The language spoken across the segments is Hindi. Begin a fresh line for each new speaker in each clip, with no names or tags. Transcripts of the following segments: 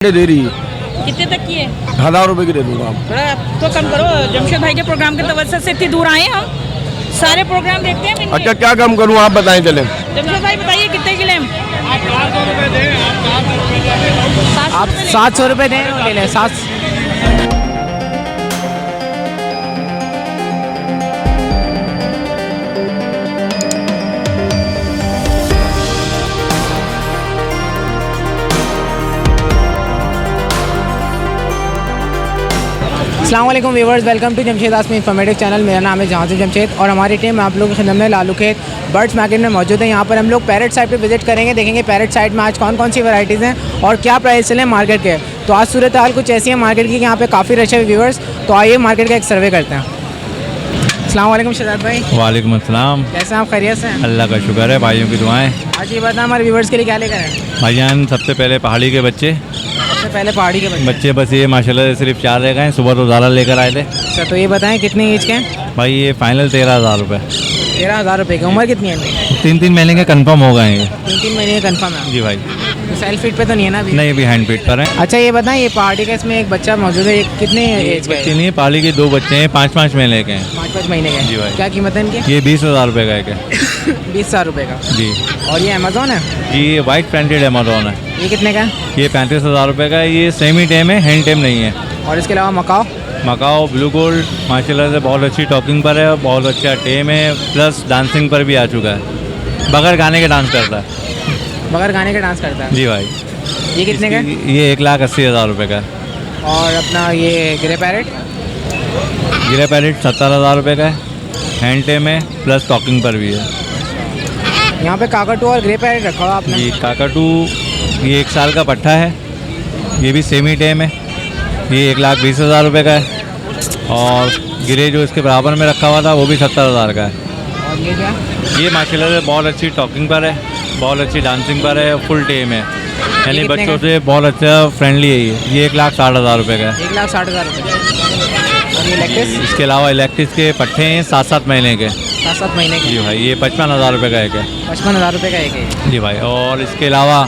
दे रही है।
कितने तक की है?
1000 रुपए की दे दूंगा आप।
थोड़ा तो कम करो। जमशेद भाई के प्रोग्राम के तवज्जो से इतनी दूर आए हम, सारे प्रोग्राम देखते हैं इनके।
अच्छा क्या कम करूँ आप बताएं चले।
जमशेद भाई बताइए कितने के लें?
आप 700 रुपये दें और ले लें 7। अस्सलामुअलैकुम viewers, welcome to Jamshed Asmi informative channel. मेरा नाम है जहाँ से जमशेद और हमारी टीम आप लोगों की खिदमत में लालू खेत बर्ड्स मार्केट में मौजूद है। यहाँ पर हम लोग पैरेट साइड पे विजिट करेंगे, देखेंगे पैरेट साइड में आज कौन कौन सी वैरायटीज़ हैं और क्या प्राइस चले मार्केट के। तो आज सूरत हाल कुछ ऐसी है मार्केट की, यहाँ पे काफ़ी रश है व्यूवर्स। तो आइए मार्केट का एक सर्वे करते हैं। अस्सलाम वालेकुम शहजाद भाई।
वालेकुम अस्सलाम।
कैसे हैं आप? खैरियत से हैं?
अल्लाह का शुक्र है, भाइयों की दुआएं।
आज ये बताएं हमारे व्यूवर्स के लिए क्या लेकर हैं?
भाईजान सबसे पहले पहाड़ी के बच्चे
सबसे पहले पहाड़ी के बच्चे।
बस ये माशाल्लाह से सिर्फ 4 रह गए। सुबह तो ज़्यादा लेकर आए थे।
अच्छा, तो ये बताएं कितनी एज के हैं?
भाई ये फाइनल 13,000 रुपये।
13,000 रुपये की। उम्र कितनी है इनकी?
3 महीने के कंफर्म हो गए हैं ये।
3 महीने कन्फर्म है।
जी भाई।
तो सेल्फ फीड पे तो नहीं है ना अभी?
नहीं, अभी हैंड फीड पर हैं।
अच्छा ये बताएं, ये पहाड़ी का इसमें एक बच्चा मौजूद है, ये कितने एज का
बच्चे
है?
नहीं, पहाड़ी के 2 बच्चे हैं, 5-5 महीने के हैं।
5-5 महीने के।
जी भाई।
क्या कीमत है इनकी?
ये 20,000 रुपये का एक है।
20,000 रुपये का।
जी
और ये अमेजोन है?
जी, ये वाइट प्रिंटेड अमेजोन है।
ये कितने का है?
ये 35,000 रुपये का है। ये सेमी टेम है, हैंड टेम नहीं है।
और इसके अलावा मकाओ?
मकाओ ब्लू गोल्ड माशाल्लाह से बहुत अच्छी टॉकिंग पर है, बहुत अच्छा टेम है, प्लस डांसिंग पर भी आ चुका है। बगैर गाने के डांस करता है।
बगैर गाने का डांस करता है।
जी भाई।
ये कितने का है?
ये 1,80,000 रुपये का है।
और अपना ये ग्रे पैरेट?
गिरा पैलेट 70,000 रुपये का है, हैंड टेम है, प्लस टॉकिंग पर भी है।
यहाँ पे काकाटू और ग्रे पैरेट रखा हुआ आपने?
ये काकाटू ये 1 साल का पट्ठा है, ये भी सेमी टेम है। ये 1,20,000 रुपये का है। और गिरे जो इसके बराबर में रखा हुआ था वो भी 70,000 का है।
और ये क्या?
ये माशाल्लाह से बहुत अच्छी टॉकिंग पर है, बहुत अच्छी डांसिंग पर है, फुल टेम है, यानी
कितने
बच्चों
का?
से बहुत अच्छा फ्रेंडली है। ये 1,60,000 रुपये का है।
1,60,000 रुपये। और ये लेटेस्ट?
इसके अलावा इलेक्ट्रिक के पट्टे हैं 7-7 महीने के।
7-7 महीने के।
जी भाई। ये 55,000 रुपये का एक है।
55,000 रुपये का एक है।
जी भाई। और इसके अलावा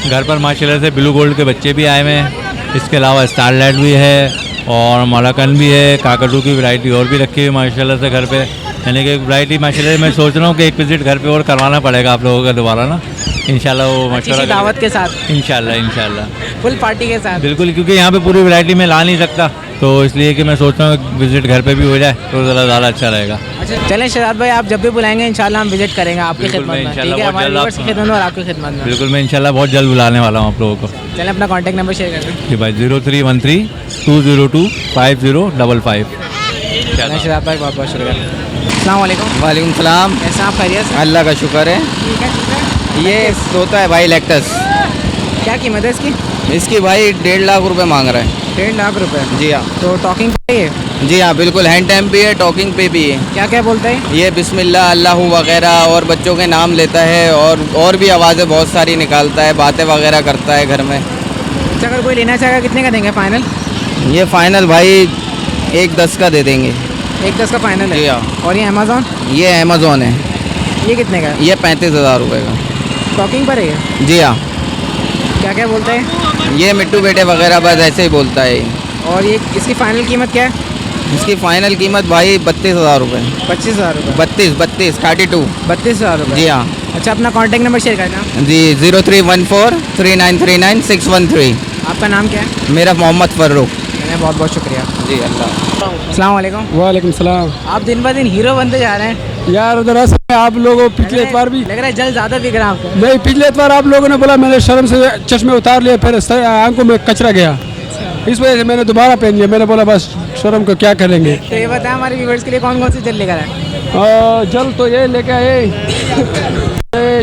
घर पर माशाल्लाह से ब्लू गोल्ड के बच्चे भी आए हुए हैं। इसके अलावा स्टारलाइट भी है और मलाकन भी है। काकाटू की वैरायटी और भी रखी हुई है माशाल्लाह से घर पे, यानी कि वैरायटी माशाल्लाह से मैं सोच रहा हूँ कि एक विजिट घर पे और करवाना पड़ेगा आप लोगों का दोबारा ना, इंशाल्लाह वो मशवरा
दावत के साथ
इंशाल्लाह
फुल पार्टी के साथ।
बिल्कुल, क्योंकि यहाँ पे पूरी वैरायटी में ला नहीं सकता, तो इसलिए कि मैं सोच रहा हूँ विजिट घर पे भी हो जाए तो ज़्यादा अच्छा रहेगा।
अच्छा चलें शहजाद भाई, आप जब भी बुलाएंगे इंशाल्लाह हम विजिट करेंगे आपकी
बिल्कुल,
खिदमत
मैं
में।
इंशाल्लाह
ठीक है,
बहुत
हमारे
जल्द
व्यूअर्स की खिदमत में और आपकी खिदमत में।
बिल्कुल, मैं इंशाल्लाह बहुत जल्द बुलाने वाला हूँ आप लोगों को।
चलें अपना कॉन्टैक्ट नंबर शेयर कर दें।
जी भाई। 0313 202 5055।
चलें शहजाद भाई, बहुत बहुत शुक्रिया। अस्सलाम वालेकुम।
वालेकुम सलाम।
कैसे आप? खैरियत से?
अल्लाह का शुक्र है।
ठीक है ठीक है।
ये तोता है भाई लेक्टस।
क्या कीमत है इसकी?
इसकी भाई 1.5 लाख रुपए मांग रहा है।
1.5 लाख रुपए।
जी हाँ।
तो टॉकिंग पे है?
जी हाँ बिल्कुल, हैंड टैम्प भी है, टॉकिंग पे भी है।
क्या क्या बोलता है?
ये बिस्मिल्लाह अल्लाहू वगैरह और बच्चों के नाम लेता है और भी आवाज़ें बहुत सारी निकालता है, बातें वगैरह करता है घर में।
अच्छा, अगर कोई लेना चाहेगा कितने का देंगे फाइनल?
ये फाइनल भाई 1.10 का दे देंगे।
1.10 का फाइनल है?
जी हाँ।
और ये अमेजोन?
ये अमेजोन है।
ये कितने का है?
ये 35,000 रुपये का।
टॉकिंग पर है ये?
जी हाँ।
क्या क्या बोलता है?
ये मिट्टू बेटे वगैरह बस ऐसे ही बोलता है।
और ये इसकी फाइनल कीमत क्या है?
इसकी फाइनल कीमत भाई 32,000 रुपये।
25,000 रुपये।
32 32
32,000 रुपये।
जी हाँ।
अच्छा, अपना कॉन्टैक्ट नंबर शेयर करना।
जी 0314 3939 613।
आपका नाम क्या है?
मेरा मोहम्मद फर्रुख।
मैंने बहुत बहुत शुक्रिया।
जी अल्लाह।
अस्सलाम वालेकुम।
वालेकुम सलाम।
आप दिन ब दिन हीरो बनते जा रहे हैं।
यार दरअसल आप लोगों पिछले एतवार भी
लग रहा है जल ज़्यादा दिख रहा है आपको।
नहीं, पिछले एतवार आप लोगों ने बोला, मैंने शर्म से चश्मे उतार लिए, फिर आंखों में कचरा गया, इस वजह से मैंने दोबारा पहन लिया। मैंने बोला बस शर्म को क्या करेंगे।
तो ये बताएं हमारे व्यूवर्स के लिए कौन कौन सी जल लेकर आए?
जल तो ये लेके आए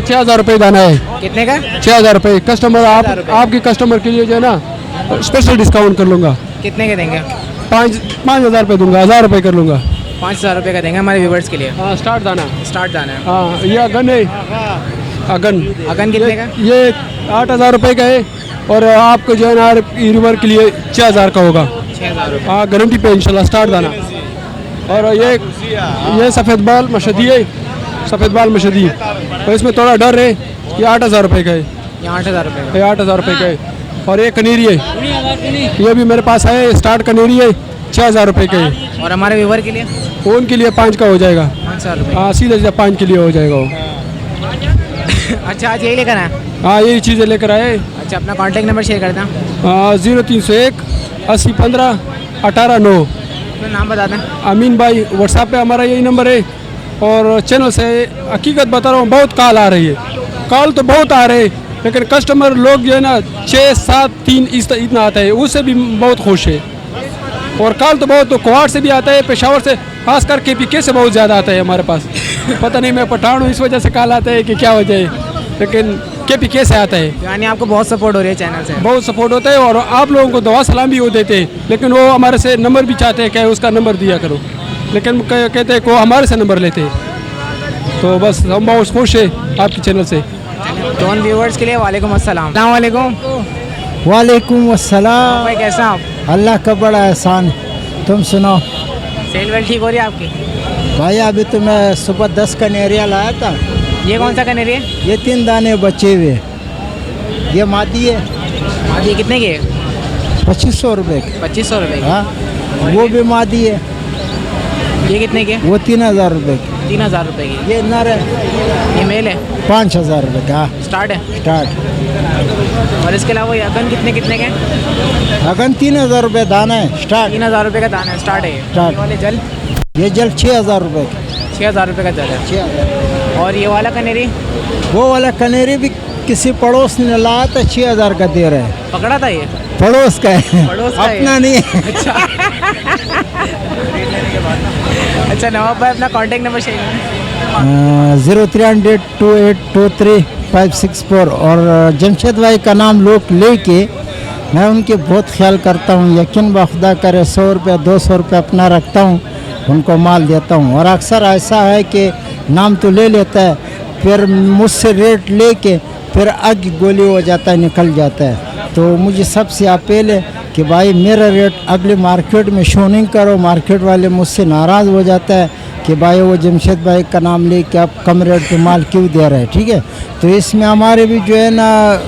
6,000 रुपये दाना है।
कितने का?
6,000 रुपये। कस्टमर
6,000 रुपये।
आपकी कस्टमर के लिए जो है ना स्पेशल डिस्काउंट कर लूँगा।
कितने के देंगे?
5,000 रुपये दूंगा, 1,000 रुपये कर लूँगा।
5,000 रुपये का देंगे हमारे व्यूवर्स के लिए।
हाँ स्टार्ट दाना।
स्टार्ट जाना है।
हाँ ये अगन है। अगन
अगन कितने का?
ये 8,000 रुपये का है और आपको जो है ना रिवर के लिए 6,000 का होगा।
6,000 रुपये।
हाँ गारंटी पे इंशाल्लाह स्टार्ट दाना। और ये सफ़ेद बाल मशदी है, सफ़ेद बाल मशदी, और इसमें थोड़ा डर है। ये 8,000 रुपये का है।
ये 8,000 रुपये का।
ये 8,000 रुपये का है। और ये कनेरी है, ये भी मेरे पास है। स्टार्ट कनेरी है 6,000 रुपये के।
और हमारे व्यूवर के लिए
उनके लिए 5 का हो जाएगा।
500 रुपये।
हाँ सीधा 5 के लिए हो जाएगा वो।
अच्छा, आज यही लेकर आए?
हाँ यही चीज़ें लेकर आए।
अच्छा, अपना कॉन्टैक्ट नंबर शेयर कर दें।
0301 80 15 18 9।
अपना नाम बता दें।
अमीन भाई, व्हाट्सएप पे हमारा यही नंबर है। और चैनल से हकीकत बता रहा हूँ, बहुत कॉल आ रही है। कॉल तो बहुत आ रहे हैं, लेकिन कस्टमर लोग जो है ना 6 7 3 इतना आता है, उससे भी बहुत खुश है। और कॉल तो बहुत, तो कुहाड़ से भी आता है, पेशावर से, खास कर KPK से बहुत ज़्यादा आता है हमारे पास। पता नहीं मैं पठान हूँ इस वजह से कॉल आता है कि क्या वजह है, लेकिन KPK से आता है।
यानी आपको बहुत सपोर्ट हो रही है चैनल से? बहुत
सपोर्ट होता है, और आप लोगों को दुआ सलाम भी वो देते हैं, लेकिन वो हमारे से नंबर भी चाहते हैं कि उसका नंबर दिया करो, लेकिन कहते हैं को हमारे से नंबर लेते हैं। तो बस हम बहुत खुश है आपके चैनल से।
तो उन व्यूवर्स के लिए वालेकुम अस्सलाम। अस्सलाम वालेकुम।
वालेकुम अस्सलाम।
भाई कैसा आप?
अल्लाह का बड़ा एहसान, तुम सुनाओ।
सेल वेल ठीक हो रही है आपकी?
भाई अभी तो मैं सुबह 10 कनेरिया लाया था।
ये कौन सा कनेरी है?
ये 3 दाने बचे हुए। ये मादी है।
मादी कितने की है?
2500 रुपये की।
2500 रुपये की।
हाँ, वो भी मादी है।
ये कितने की है?
वो 3000 रुपये की।
3000 रुपये की।
ये नर है।
ये मेल है।
5000 रुपये का
स्टार्ट है।
स्टार्ट।
और इसके अलावा ये अगन कितने के?
अगन 3000 रुपये दाना है स्टार्ट।
3000 रुपये का दाना है, स्टार्ट है।
स्टार्ट।
ये वाले जल?
ये जल 6000 रुपये का।
6000 रुपये का जल है।
6000।
और ये वाला कनेरी?
वो वाला कनेरी भी किसी पड़ोस ने लाया था, 6000 का दे रहे हैं।
पकड़ा था ये?
पड़ोस का है,
पड़ोस का
अपना
है।
नहीं है।
अच्छा। अच्छा नवाब भाई, अपना कॉन्टैक्ट नंबर शेयर करें।
03002823 और जमशेद भाई का नाम लोग लेके मैं उनके बहुत ख्याल करता हूँ। यकीन बखुदा करे 100 रुपये 200 रुपये अपना रखता हूँ, उनको माल देता हूँ। और अक्सर ऐसा है कि नाम तो ले लेता है, फिर मुझसे रेट लेके फिर आग गोली हो जाता है, निकल जाता है। तो मुझे सबसे अपील है कि भाई मेरा रेट अगले मार्केट में शो नहीं करो। मार्केट वाले मुझसे नाराज़ हो जाता है कि भाई वो जमशेद भाई का नाम लेके आप कम रेट पे माल क्यों दे रहे हैं, ठीक है। तो इसमें हमारे भी जो है ना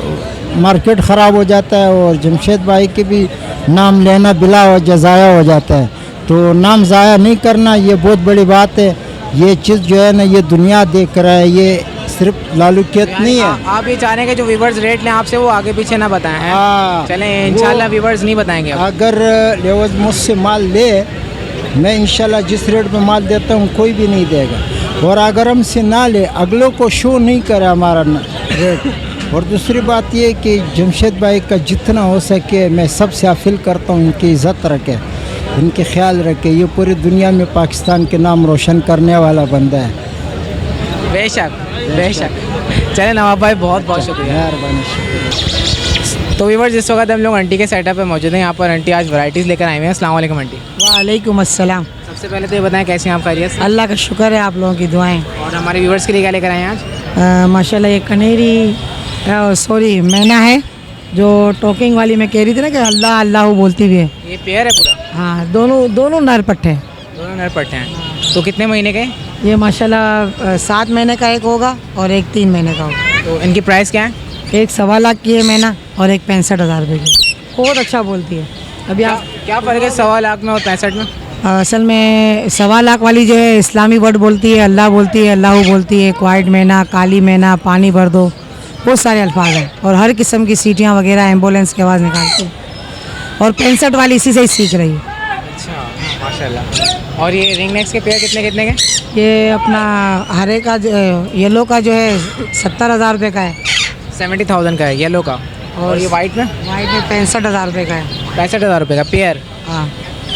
मार्केट ख़राब हो जाता है, और जमशेद भाई के भी नाम लेना बिला वजह ज़ाया हो जाता है। तो नाम ज़ाया नहीं करना, ये बहुत बड़ी बात है। ये चीज़ जो है ना ये दुनिया देख रहा है, ये सिर्फ लालूकियत नहीं है।
आप ये चाह रहे हैं कि जो व्यूवर्स रेट लें आपसे वो आगे पीछे ना बताएं?
हाँ,
चलें इंशाल्लाह व्यूवर्स नहीं बताएंगे।
अगर लेवज मुझसे माल ले, मैं इंशाल्लाह जिस रेट में माल देता हूँ कोई भी नहीं देगा। और अगर हमसे ना ले, अगलों को शो नहीं करे हमारा रेट। और दूसरी बात ये कि जमशेद भाई का जितना हो सके मैं सबसे अपील करता हूँ इनकी इज़्ज़त रखे, इनके ख्याल रखे। ये पूरी दुनिया में पाकिस्तान के नाम रोशन करने वाला बंदा है।
बेशक बेशक। चले नवाब भाई, बहुत बहुत शुक्रिया।
मेहरबानी।
तो व्यूवर्स इस वक्त हम लोग आंटी के सेटअप पे मौजूद हैं। यहाँ पर आंटी आज वैरायटीज़ लेकर आए हुए हैं। अस्सलाम वालेकुम आंटी।
वालेकुम अस्सलाम।
सबसे पहले तो ये बताएं कैसे हैं आप? खैरियत?
अल्लाह का शुक्र है, आप लोगों की दुआएं।
और हमारे व्यूवर्स के लिए क्या लेकर आए हैं आज?
माशाल्लाह ये कनेरी सॉरी मैना है, जो टॉकिंग वाली मैं कह रही थी ना कि अल्लाह अल्लाह बोलती हुई है।
ये पेयर है पूरा?
हाँ, दोनों नर पट्टे हैं।
दोनों नर पट्टे हैं। तो कितने महीने के?
ये माशाल्लाह 7 महीने का एक होगा और एक 3 महीने का होगा।
तो इनकी प्राइस क्या है?
एक 1.25 लाख की है मैना और एक 65,000 रुपये की। बहुत अच्छा बोलती है। अभी आप
क्या फ़र्क है 1.25 लाख में और 65 में?
असल में 1.25 लाख वाली जो है इस्लामी वर्ड बोलती है, अल्लाह बोलती है, अल्लाह बोलती है, क्वाइट मैना, काली मैना, पानी भर दो, बहुत सारे अल्फाज हैं। और हर किस्म की सीटियाँ वगैरह एम्बुलेंस की आवाज़ निकालती है। और 65 वाली इसी से ही सीख रही है।
अच्छा माशाल्लाह। और ये रिंग नेक्स के पेयर कितने कितने के?
ये अपना हरे का येलो का जो है 70,000 रुपये का है।
70,000 का है येलो का। और ये वाइट में?
वाइट में 65,000 रुपये का है।
65,000 रुपये का पेयर।
हाँ।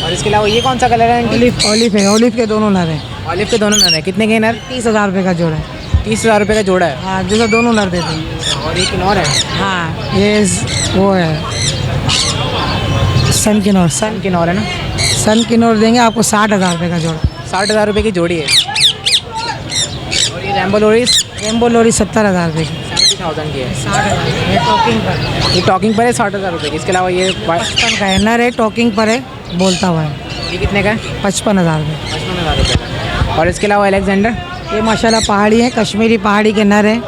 और इसके अलावा ये कौन सा कलर है?
ऑलिव है। ऑलिव के दोनों नर हैं।
ऑलिव के दोनों नर हैं। कितने के नर?
30,000 रुपये का जोड़ा है।
30,000 रुपये का जोड़ा है।
हाँ, जो दोनों नर देते हैं।
और ये किन्नौर है?
हाँ, ये वो है सन किन्नौर।
सन किन्नौर है ना?
सन किन्नौर देंगे आपको 60,000 रुपये का जोड़ा।
60,000 रुपये की जोड़ी है। और ये रैम्बो लोरीज?
रेम्बो लोरी 70,000 रुपये की।
70,000 की है।
60,000। ये टॉकिंग पर,
ये टॉकिंग पर है 60,000 रुपये की। इसके अलावा ये
55 का है। नर है, टॉकिंग पर है, बोलता हुआ है।
ये कितने का है?
55,000 रुपये।
55,000 रुपये का। और इसके अलावा अलेक्जेंडर?
ये माशाल्लाह पहाड़ी है, कश्मीरी पहाड़ी के नर हैं।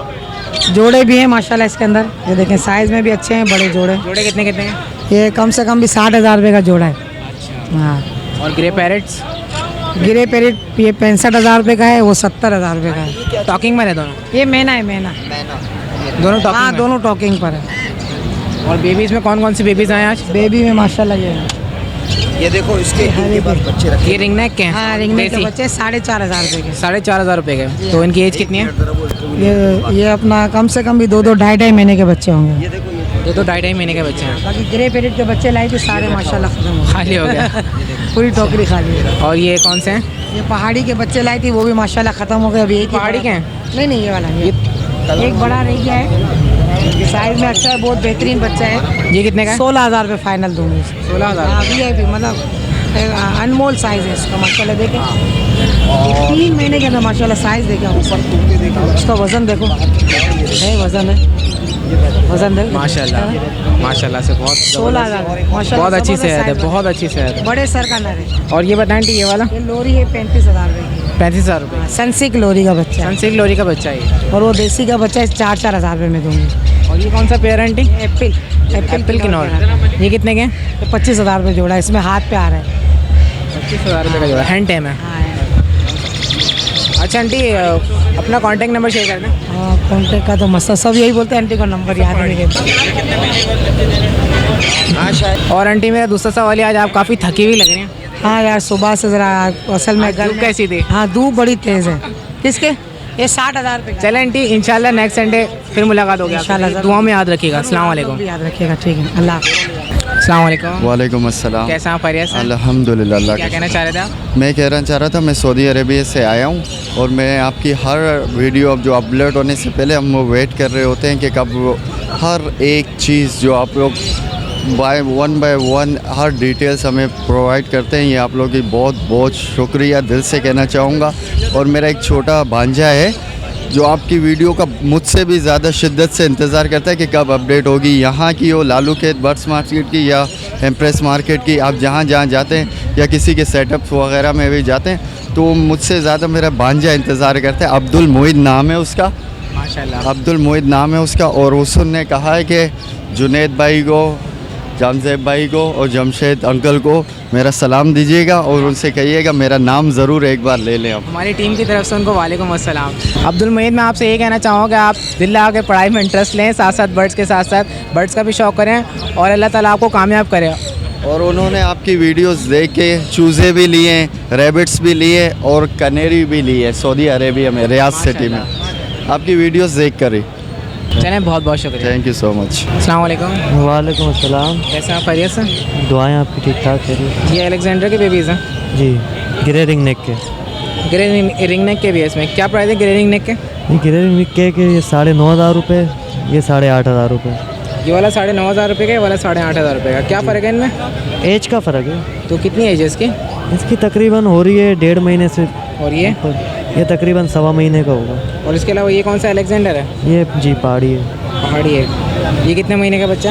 जोड़े भी हैं माशाल्लाह इसके अंदर, ये देखें साइज़ में भी अच्छे हैं बड़े जोड़े।
जोड़े कितने कितने हैं?
ये कम से कम भी 60,000 रुपये का जोड़ा है। हाँ,
और ग्रे पैरेट्स?
गिरे पेरेट ये 65,000 रुपये का है, वो 70,000 रुपये का है।
टॉकिंग में है दोनों?
ये मैना है, मैना।
दोनों टॉकिंग
हाँ,
में?
दोनों टॉकिंग पर है।
और बेबीज़ में कौन कौन सी बेबीज़ आए आज?
बेबी में माशाल्लाह ये है।
ये देखो इसके बच्चे
ये रिंग नेक के हैं?
हाँ, रिंगने के
देसी?
बच्चे 4,500 रुपये के।
4,500 रुपये के। तो इनकी एज कितनी है?
ये अपना कम से कम भी 2-2 ढाई महीने के बच्चे होंगे।
दो 2.5 महीने के बच्चे हैं।
बाकी ग्रे पेरेट के बच्चे लाए थे सारे माशाल्लाह खत्म हो गए।
खाली हो गया।
पूरी टोकरी खाली है।
और ये कौन से हैं?
ये पहाड़ी के बच्चे लाए थे, वो भी माशाल्लाह खत्म हो गए। अभी एक ही
पहाड़ी
बड़ा-
के हैं?
नहीं ये वाला एक बड़ा रह गया है, साइज में अच्छा है, बहुत बेहतरीन बच्चा है।
ये कितने का है?
16,000 रुपये फाइनल दूंगी।
16,000?
हाँ, VIP मतलब अनमोल साइज है इसका माशाल्लाह। देखें 3 महीने के अंदर माशाल्लाह साइज देखें ऊपर, उसका वज़न देखो है, वज़न है, वज़न देखो
माशाल्लाह से बहुत
16,000 माशाल्लाह।
बहुत अच्छी
ज़बरदस्त
सेहत है,
size
बहुत अच्छी सेहत है।
बड़े सर का नर है।
और ये बताएं कि ये वाला?
ये लोरी है 35,000 रुपये की।
35,000 रुपये?
सनसिक लोरी का बच्चा है।
सनसिल्क लोरी का बच्चा है।
और वो देसी का बच्चा है 4,000 रुपये में दूंगी।
और ये कौन सा पेयर है आंटी? एप्पल की नॉल। ये कितने के हैं?
ये 25,000 रुपये जोड़ा है, इसमें हाथ पे आ रहा है।
25,000 रुपये का जोड़ा, हैंड टेम है।
हाँ,
अच्छा आंटी, अपना कांटेक्ट नंबर शेयर कर दें।
कॉन्टेक्ट का तो मसला सब यही बोलते हैं, आंटी को नंबर याद नहीं रहता।
और आंटी मेरा दूसरा सवाल है, आज आप काफ़ी थकी हुई लग रही हैं।
हाँ यार, सुबह से ज़रा असल में घर
धूप
में-
कैसी थी?
हाँ, धूप बड़ी तेज़ है। किसके? ये 60,000 रुपये का।
चलें आंटी, इंशाल्लाह नेक्स्ट संडे फिर मुलाकात होगी।
इंशाल्लाह ज़रूर।
दुआ में याद रखिएगा। अस्सलाम वालेकुम।
भी याद रखिएगा, ठीक है, अल्लाह हाफ़िज़।
अस्सलाम वालेकुम।
वालेकुम अस्सलाम।
कैसा आप? खैरियत से?
अल्हम्दुलिल्लाह। अल्लाह
क्या
का
कहना चाह रहे थे आप?
शुक्र। मैं कहना चाह रहा था, मैं सऊदी अरेबिया से आया हूँ और मैं आपकी हर वीडियो अब जो अपलोड होने से पहले हम वो वेट कर रहे होते हैं कि कब वो हर एक चीज़ जो आप लोग बाय वन हर डिटेल्स हमें प्रोवाइड करते हैं, ये आप लोगों की बहुत बहुत शुक्रिया दिल से कहना चाहूँगा। और मेरा एक छोटा भांजा है जो आपकी वीडियो का मुझसे भी ज़्यादा शिद्दत से इंतज़ार करता है कि कब अपडेट होगी, यहाँ की हो लालू खेत बर्ड्स मार्केट की या एम्प्रेस मार्केट की। आप जहाँ जहाँ जाते हैं या किसी के सेटअप वगैरह में भी जाते हैं तो मुझसे ज़्यादा मेरा भांजा इंतज़ार करता है। अब्दुल मोहिद नाम है उसका,
माशाल्लाह।
अब्दुल मोहिद नाम है उसका। और उसने कहा है कि जुनैद भाई को, जामजेब भाई को और जमशेद अंकल को मेरा सलाम दीजिएगा और उनसे कहिएगा मेरा नाम ज़रूर एक बार ले लें। आप
हमारी टीम की तरफ से उनको वालेकुम अस्सलाम। अब्दुल मोहिद, मैं आपसे ये कहना चाहूँगा कि आप दिल लगा के पढ़ाई में इंटरेस्ट लें, साथ साथ बर्ड्स के साथ साथ बर्ड्स का भी शौक़ करें और अल्लाह ताला आपको कामयाब करे।
और उन्होंने आपकी वीडियोस देख के चूज़े भी लिए, रैबिट्स भी लिए और कनेरी भी लिए सऊदी अरेबिया में रियाद सिटी में, आपकी वीडियोस देख कर ही।
चलें, बहुत बहुत शुक्रिया।
Thank you so much.
अस्सलाम वालेकुम।
वालेकुम अस्सलाम।
कैसे आप? खैरियत से?
दुआएं आपकी ठीक ठाक करिए।
ये अलेक्जेंडर के बेबीज़ हैं?
जी, ग्रे रिंग नेक के।
ग्रे रिंग नेक के भी है इसमें? क्या प्राइस है ग्रे रिंग नेक के?
ये ग्रे रिंग नेक के ये 9,500 रुपये, ये 8,500 रुपये।
ये वाला 9,500 रुपये का, ये वाला 8,500 रुपये का। क्या फ़र्क है इनमें?
एज का फ़र्क है।
तो कितनी एज है इसकी?
इसकी तकरीबन हो रही है 1.5 महीने से
और ये?
ये तकरीबन 1.25 महीने का होगा।
और इसके अलावा ये कौन सा अलेक्जेंडर है?
ये जी पहाड़ी है।
पहाड़ी है। ये कितने महीने का बच्चा?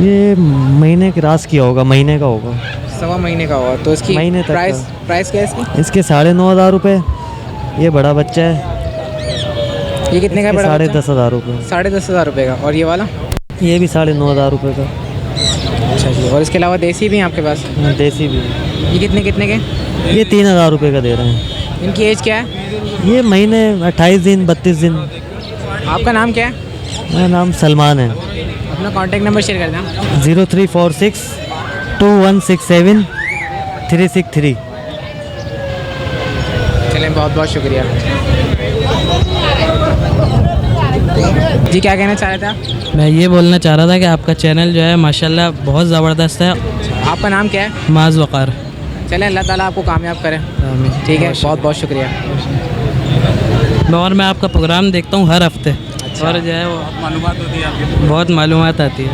ये महीने के रास किया होगा, महीने का होगा।
1.25 महीने का होगा। तो इसकी
महीने तक
प्राइस
का।
प्राइस क्या है इसकी?
इसके 9,500 रुपये। ये बड़ा बच्चा है।
ये कितने का है बड़ा?
10,500 रुपये।
10,500 रुपये का। और ये वाला?
ये भी 9,500 रुपये का।
अच्छा जी। और इसके अलावा देसी भी हैं आपके पास?
देसी भी है।
ये कितने कितने के?
ये 3,000 रुपये का दे रहे हैं।
इनकी एज क्या है?
ये महीने 28 दिन 32 दिन।
आपका नाम क्या है?
मेरा नाम सलमान है।
अपना कॉन्टैक्ट नंबर शेयर कर दें।
0346 2167 363।
चलें, बहुत बहुत शुक्रिया जी। क्या कहना चाह रहे थे आप?
मैं ये बोलना चाह रहा था कि आपका चैनल जो है माशाल्लाह बहुत ज़बरदस्त है।
आपका नाम क्या है?
माज़ वक़ार।
चलें, अल्लाह ताला आपको कामयाब करे। ठीक है, बहुत बहुत शुक्रिया।
और मैं आपका प्रोग्राम देखता हूँ हर हफ्ते। और जो है वो
मालूमात होती है आपकी?
बहुत मालूमात आती है।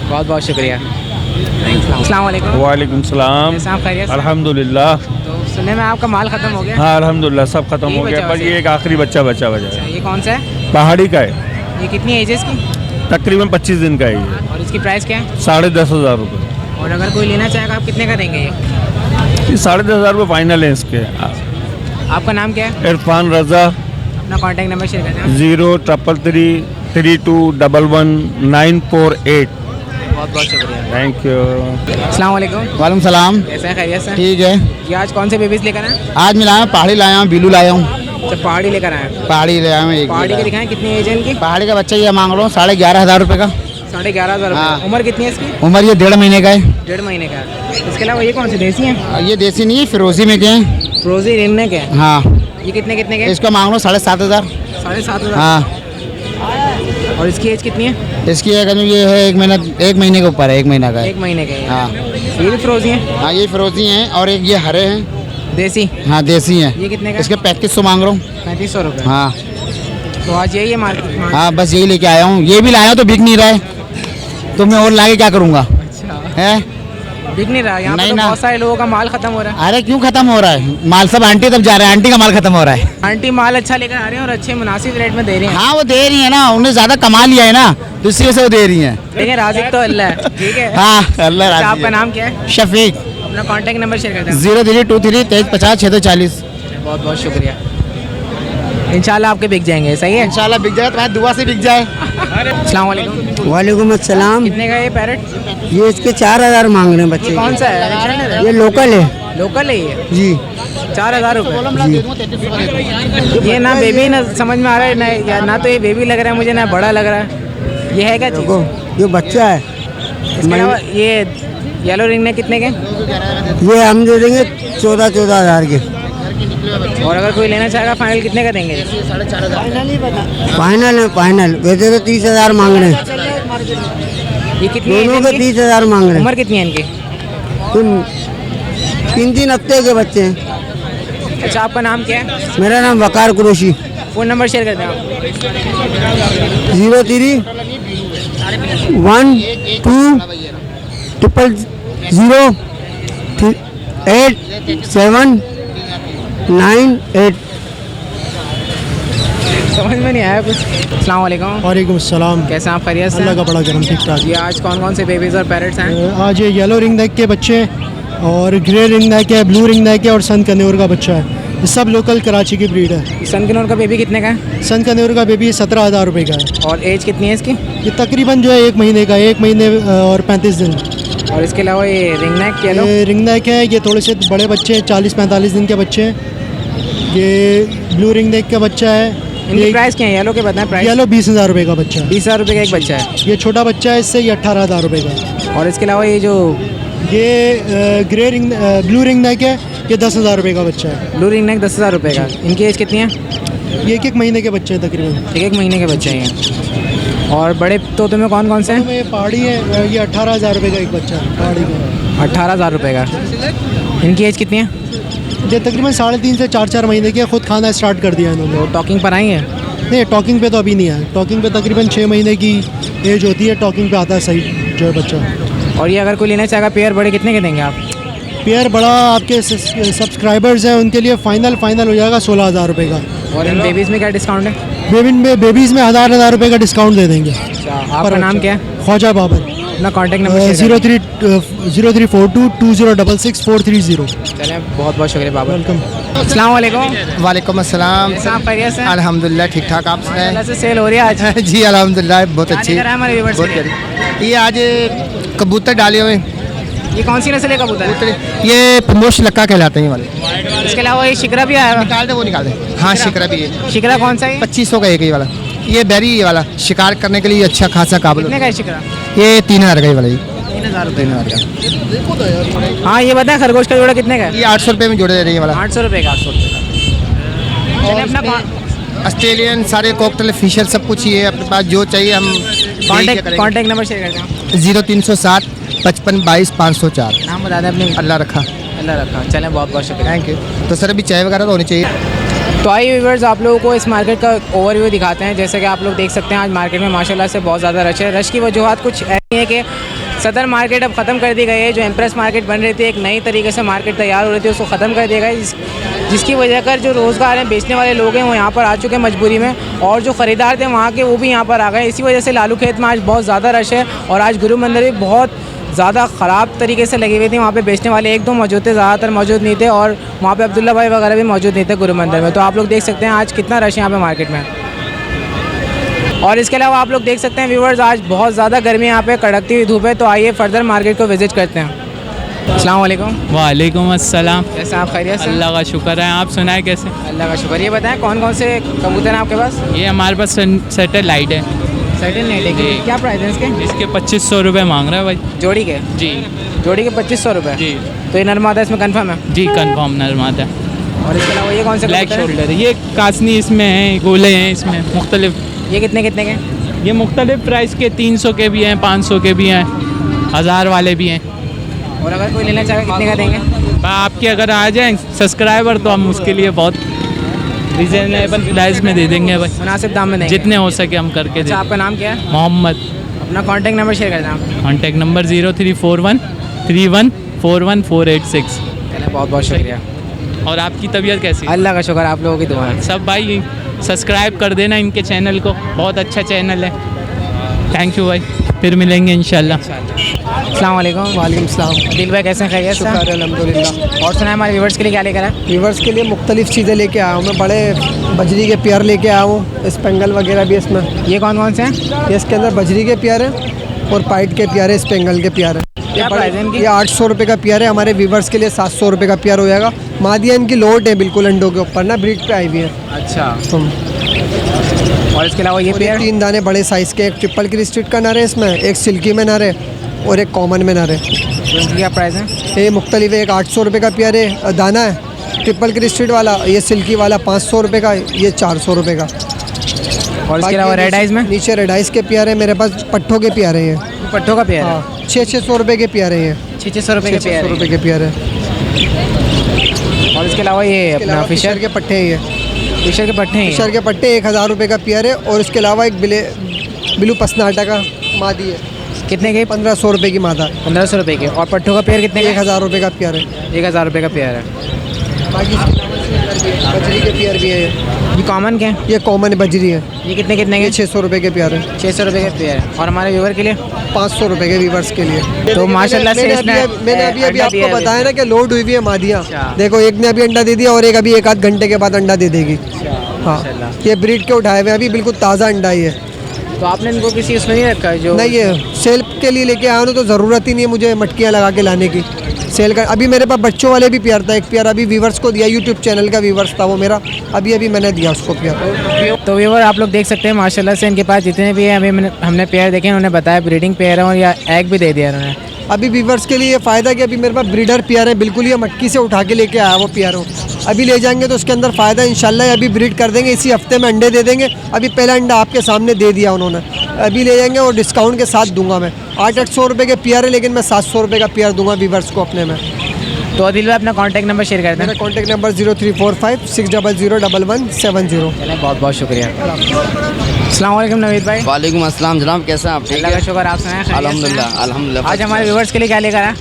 बहुत बहुत शुक्रिया। अस्सलाम वालेकुम।
वालेकुम सलाम।
कैसे आप? खैरियत से?
अल्हम्दुलिल्लाह।
तो सुनने में आपका माल ख़त्म हो गया?
हाँ अल्हम्दुलिल्लाह, सब खत्म
यही
हो गया,
बचा
बस
बस
ये एक आखिरी बच्चा बचा है।
ये कौन सा है?
पहाड़ी का है।
ये कितनी एज है इसकी?
तकरीबन 25 दिन का है ये।
और इसकी प्राइस क्या है?
10,500 रुपये।
और अगर कोई लेना चाहेगा आप कितने का देंगे ये?
ये 10,500 रुपये फाइनल है इसके।
आपका नाम क्या है?
इरफान रज़ा।
अपना कॉन्टैक्ट नंबर शेयर कर दें।
033 32111948।
बहुत बहुत शुक्रिया।
Thank you.
अस्सलाम वालेकुम।
वालेकुम सलाम।
कैसे हैं, खैरियत से?
ठीक है।
ये आज कौन से बेबीज लेकर आए?
आज मैं लाया पहाड़ी लाया हूँ, बिलू लाया हूँ।
अच्छा, पहाड़ी लेकर आए हैं।
पहाड़ी ले आया हूँ एक।
पहाड़ी के दिखाएं, कितनी एज है इनकी?
पहाड़ी का बच्चा ये मांग रहा हूँ 11,500 रुपये का।
11,500
हाँ।
रुपये। उम्र कितनी है इसकी?
उम्र ये 1.5 महीने का है।
1.5 महीने का है। इसके अलावा ये कौन सी देसी है?
ये देसी नहीं है, फिरोजी में के हैं।
रोजी रिन्ने के हैं।
हाँ।
ये कितने कितने के?
इसका मांग रहा हूँ 7,500।
7,500।
हाँ।
और इसकी एज कितनी है?
इसकी ये है 1 महीने के ऊपर है, 1 महीना का है।
1 महीने के।
हाँ।
ये भी फिरोजी है?
हाँ, ये फिरोजी हैं और एक ये हरे हैं
देसी।
हाँ, देसी हैं।
ये कितने का?
इसके 3500 मांग रहा हूँ।
3500 रुपये।
हाँ।
तो आज यही है मार्केट?
हाँ, बस यही लेके आया हूँ। ये भी लाया हूँ तो बिक नहीं रहा है, तो मैं और लाके क्या करूँगा?
अच्छा।
है
बिक नहीं रहा यहाँ पे? तो बहुत सारे लोगों का माल खत्म हो रहा है।
अरे क्यों खत्म हो रहा है? माल सब आंटी तब जा रहा है, आंटी का माल खत्म हो रहा है।
आंटी माल अच्छा लेकर आ रही हैं और अच्छे मुनासिब रेट में दे रही हैं।
हाँ, वो दे रही है ना, उन्हें ज्यादा कमा लिया है ना, तो इसी वजह से वो दे रही हैं।
लेकिन राज़िक तो अल्लाह है। ठीक है।
हाँ, अल्लाह
अच्छा,
राज़ी
आपका
है।
नाम क्या है?
शफीक।
अपना कांटेक्ट नंबर शेयर करते हैं।
0323 2350 640।
बहुत बहुत शुक्रिया। इंशाल्लाह आपके बिक जाएंगे। सही है?
इंशाल्लाह बिक जाए, तुम्हारी दुआ से बिक जाए।
अस्सलाम वालेकुम।
वालेकुम अस्सलाम।
कितने का ये पैरेट?
ये इसके 4,000 मांग रहे हैं बच्चे।
ये कौन सा है?
ये लोकल है।
लोकल है ये?
जी।
4,000 रुपये। ये ना बेबी ना समझ में आ रहा है ना तो ये बेबी लग रहा है मुझे, ना बड़ा लग रहा है। ये है क्या चीज़?
ये बच्चा है।
इसके अलावा ये येलो रिंग ने कितने के?
ये हम दे देंगे 14,000 के।
और अगर कोई लेना चाहेगा फाइनल कितने का देंगे?
फाइनल है, फाइनल। वैसे तो 30,000 मांग रहे हैं।
ये कितनी
दोनों के 30,000 मांग रहे हैं।
उम्र कितनी है इनकी?
3 हफ्ते के बच्चे हैं।
अच्छा, आपका नाम क्या है?
मेरा नाम वकार कुरैशी।
फ़ोन नंबर शेयर कर दें आप।
03 12 878
समझ में नहीं आया कुछ। अस्सलाम वालेकुम।
वालेकुम अस्सलाम।
कैसे आप? खैरियत से?
अल्लाह का बड़ा करम, ठीक ठाक।
ये आज कौन कौन से बेबीज़ और पैरेट्स हैं?
आज ये येलो रिंग नेक के बच्चे और ग्रे रिंग नेक है, ब्लू रिंग नेक है और सन कन्योर का बच्चा है। ये सब लोकल कराची की ब्रीड है।
सन कन्योर का बेबी कितने का है?
सन कन्योर का बेबी 17,000 रुपये का है।
और एज कितनी है इसकी?
ये तकरीबन जो है 1 महीने का, 1 महीने और 35 दिन।
और इसके अलावा ये रिंग नेक येलो?
ये रिंग नेक है, ये थोड़े से बड़े बच्चे हैं, 40-45 दिन के बच्चे हैं। ये ब्लू रिंग नेक का बच्चा है।
इनकी प्राइस क्या है? येलो के बताएं प्राइस।
येलो 20,000 रुपये का बच्चा है।
20,000 रुपये का एक बच्चा है।
ये छोटा बच्चा है, इससे ये 18,000 रुपये का है।
और इसके अलावा ये जो
grey ring blue ring neck है, ये 10,000 रुपये का बच्चा है।
ब्लू रिंग नेक 10,000 रुपये का। इनकी एज कितनी है?
ये 1 महीने के बच्चे हैं तकरीबन।
1 महीने के बच्चे हैं। और बड़े तोते में कौन कौन से हैं?
ये पहाड़ी है, ये 18,000 रुपये का एक बच्चा है पहाड़ी का।
18,000 रुपये का। इनकी एज कितनी है?
ये तकरीबन 3.5 से 4 महीने की है। खुद खाना स्टार्ट कर दिया इन्होंने।
तो टॉकिंग पर आई है?
नहीं, टॉकिंग पे तो अभी नहीं है। टॉकिंग पे तकरीबन 6 महीने की एज होती है, टॉकिंग पे आता है सही जो है बच्चा।
और ये अगर कोई लेना चाहेगा पेयर बड़े कितने के देंगे आप?
पेयर बड़ा आपके सब्सक्राइबर्स हैं उनके लिए फाइनल हो जाएगा 16,000 रुपये का।
और इन बेबीज़ में क्या डिस्काउंट है?
बेबीज़ में 1,000 रुपये का डिस्काउंट दे देंगे।
आपका नाम क्या है?
ख्वाजा बाबर।
अपना कॉन्टैक्ट नंबर
0342 2066
चलें, बहुत बहुत शुक्रिया बाबर।
वेलकम।
अस्सलाम वालेकुम।
वालेकुम अस्सलाम।
कैसे आप? खैरियत से?
अल्हम्दुलिल्लाह ठीक ठाक। आप
माशाल्लाह से सेल हो रही है आज।
जी अल्हम्दुलिल्लाह बहुत
क्या
अच्छी।
लेकर आए हमारे व्यूअर्स के लिए?
ये आज कबूतर डाले हुए।
ये कौन सी नस्ल है कबूतर?
ये प्रमोश लक्का कहलाते हैं ये वाले।
इसके अलावा ये शिकरा भी आया है?
निकाल दे, वो निकाल दे। हाँ, शिकरा भी है।
शिकरा कौन सा है?
2500 का एक ये वाला। ये बैरी ये वाला शिकार करने के लिए अच्छा खासा काबिल।
कितने का है शिकरा?
ये 3,000 का ये वाला।
3,000 रुपये का। हाँ, ये बताएं खरगोश का जोड़ा कितने का है?
ये 800 रुपये में जोड़े दे रही है वाला।
800 रुपये का। 800 रुपये का। चलिए अपना
ऑस्ट्रेलियन सारे कॉकटेल फिशर सब कुछ ही है अपने पास, जो चाहिए हम
कॉन्टैक्ट नंबर शेयर करते हैं।
0307 55 22 504।
नाम बता दें अपने।
अल्लाह रखा।
अल्लाह रखा। चलें, बहुत बहुत शुक्रिया।
Thank you. तो सर अभी चाय वगैरह तो होनी चाहिए।
तो आइए व्यूअर्स, आप लोगों को इस मार्केट का ओवरव्यू दिखाते हैं। जैसे कि आप लोग देख सकते हैं आज मार्केट में माशाल्लाह से बहुत ज़्यादा रश है। रश की वजूहत कुछ ऐसी है कि सदर मार्केट अब ख़त्म कर दी गई है। जो एम्प्रेस मार्केट बन रही थी, एक नई तरीके से मार्केट तैयार हो रही थी, उसको ख़त्म कर दिया गया है, जिसकी वजह कर जो रोज़गार हैं बेचने वाले लोग हैं वो यहाँ पर आ चुके हैं मजबूरी में, और जो ख़रीदार थे वहाँ के वो भी यहाँ पर आ गए। इसी वजह से लालू खेत में आज बहुत ज़्यादा रश है। और आज गुरु मंदिर भी बहुत ज़्यादा ख़राब तरीके से लगी हुई थी। वहाँ पे बेचने वाले 1-2 मौजूद थे, ज़्यादातर मौजूद नहीं थे। और वहाँ पे अब्दुल्ला भाई वगैरह भी मौजूद नहीं थे गुरु मंदिर में। तो आप लोग देख सकते हैं आज कितना रश है यहाँ पे मार्केट में। और इसके अलावा आप लोग देख सकते हैं व्यूवर्स, आज बहुत ज़्यादा गर्मी यहाँ पे, कड़कती हुई धूप है। तो आइए फर्दर मार्केट को विजिट करते हैं। अस्सलाम वालेकुम।
वालेकुम अस्सलाम।
कैसे आप? खैरियत से?
अल्लाह का शुक्र है, आप सुनाए कैसे?
अल्लाह का शुक्र। ये बताएं कौन कौन से कबूतर हैं आपके पास?
ये हमारे पास सैटेलाइट है।
सैटेलाइट है, क्या प्राइस है इसके?
इसके 2500 रुपये मांग रहा है भाई।
जोड़ी के?
जी,
जोड़ी के 2500 रुपये।
जी।
तो ये नर मादा इसमें कन्फर्म है?
जी कन्फर्म नर मादा।
और इसके अलावा ये कौन से
ब्लैक
कबूतर हैं?
शोल्डर, ये कासनी इसमें है, गोले हैं इसमें मुख्तलिफ।
ये कितने कितने के?
ये मुख्तलिफ प्राइस के 300 के भी हैं, 500 के भी हैं, 1000 वाले भी हैं।
और अगर कोई लेना चाहे कितने का देंगे?
आपके अगर आ जाएँ सब्सक्राइबर तो हम उसके लिए बहुत रीजनेबल प्राइस में दे देंगे भाई,
मुनासिब दाम में देंगे,
जितने हो सके हम करके
अच्छा, आपका नाम क्या है?
मोहम्मद।
अपना कॉन्टैक्ट नंबर शेयर कर दें आप।
Contact number 0341 31 41486।
बहुत बहुत शुक्रिया।
और आपकी तबीयत कैसी?
अल्लाह का शुक्र, आप लोगों की दुआ है।
सब भाई सब्सक्राइब कर देना इनके चैनल को, बहुत अच्छा चैनल है। थैंक यू भाई, फिर मिलेंगे इंशाल्लाह।
अस्सलाम वालेकुम।
वालेकुम सलाम।
दिल भाई कैसे हैं? खैरियत से?
शुक्र है अल्हम्दुलिल्लाह।
और सुना है हमारे व्यूवर्स के लिए क्या लेकर आए?
व्यूवर्स के लिए मुख्तलिफ चीज़ें लेके आया हूँ मैं, बड़े बजरी के पेयर लेके आया हूँ, स्पेंगल वगैरह भी इसमें।
ये कौन कौन से हैं?
ये इसके अंदर बजरी के पेयर हैं और पाइट के पेयर है, स्पेंगल के पेयर है।
क्या प्राइस है इनकी?
ये 800 रुपये का पेयर है, हमारे व्यूवर्स के लिए 700 रुपये का पेयर हो जाएगा। मादिया इनकी लोड है बिल्कुल अंडों के ऊपर ना, ब्रीड पे आई हुई है।
अच्छा। और इसके अलावा ये पेयर?
3 दाने बड़े साइज़ के, एक ट्रिपल क्रिस्टेड का नर है इसमें, एक सिल्की में नर है और एक कॉमन में नर है।
क्या प्राइस है?
ये मुख्तलिफ है, एक 800 रुपये का पेयर है दाना है, ट्रिपल क्रिस्टेड वाला, ये सिल्की वाला 500 रुपये का, ये 400 रुपये का।
और इसके अलावा रेड आइज में?
नीचे रेड आइज के पेयर है मेरे पास, पट्ठों के पेयर है ये।
पट्ठों का पेयर?
हाँ, 600 रुपये के पेयर है ये।
600 रुपये के पेयर?
600 रुपये के पेयर है।
और इसके अलावा ये अपना फिशर
के पट्टे हैं, ये
फिशर के पट्टे हैं।
फिशर के पट्टे 1000 रुपये का पेयर है। और इसके अलावा एक ब्लू पसनाटा का मादी है।
कितने के?
1500 रुपये की मादा।
1500 रुपये के। और पट्टों का पेयर कितने?
1000 रुपये का पेयर है।
1000 रुपये का पेयर है।
बाकी बजरी के पेयर भी है।
ये कॉमन के?
ये कॉमन बजरी है।
ये कितने कितने के?
600 रुपये के पेयर है।
600 रुपये के पेयर है। और हमारे व्यूवर के लिए
500 रुपये के व्यूवर्स के लिए।
तो माशाल्लाह से
मैंने अभी आपको बताया ना कि लोड हुई हुई है मादियाँ। देखो एक ने अभी अंडा दे दिया और एक अभी 1 आध घंटे के बाद अंडा दे देगी। हाँ, ये ब्रीड के उठाए हुए अभी बिल्कुल ताज़ा अंडा ही है।
तो आपने इनको किसी उसमें नहीं रखा? जो
नहीं, ये सेल के लिए लेके आया हूँ तो ज़रूरत ही नहीं है मुझे मटकियाँ लगा के लाने की। सेल का अभी मेरे पास बच्चों वाले भी पेयर था, एक पेयर अभी व्यूवर्स को दिया, यूट्यूब चैनल का व्यूवर्स था वो मेरा, अभी मैंने दिया उसको पेयर।
तो व्यूवर आप लोग देख सकते हैं माशाल्लाह से इनके पास जितने भी हैं अभी हमने पेयर देखे, उन्होंने बताया ब्रीडिंग पेयर है और या एग भी दे दिया उन्होंने।
अभी व्यूवर्स के लिए ये फ़ायदा कि अभी मेरे पास ब्रीडर पेयर है, बिल्कुल ये मटकी से उठा के लेके आया वो पेयर हो। अभी ले जाएंगे तो उसके अंदर फ़ायदा इंशाल्लाह अभी ब्रीड कर देंगे, इसी हफ्ते में अंडे दे देंगे। अभी पहला अंडा आपके सामने दे दिया उन्होंने, अभी ले जाएंगे और डिस्काउंट के साथ दूंगा मैं। 800 रुपये के पेयर है लेकिन मैं 700 रुपये का पेयर दूंगा व्यूवर्स को अपने में।
तो दिल में अपना कॉन्टैक्ट नंबर शेयर कर दें।
मेरा कॉन्टैक्ट नंबर 0345 600 1170।
चलें, बहुत बहुत शुक्रिया। अस्सलाम वालेकुम नवीद भाई।
वालेकुम अस्सलाम जनाब, कैसे हैं आप?
अल्लाह का शुक्र, आप सुनाएं?
अल्हम्दुलिल्लाह अल्हम्दुलिल्लाह।
आज हमारे व्यूवर्स के लिए क्या लेकर आए?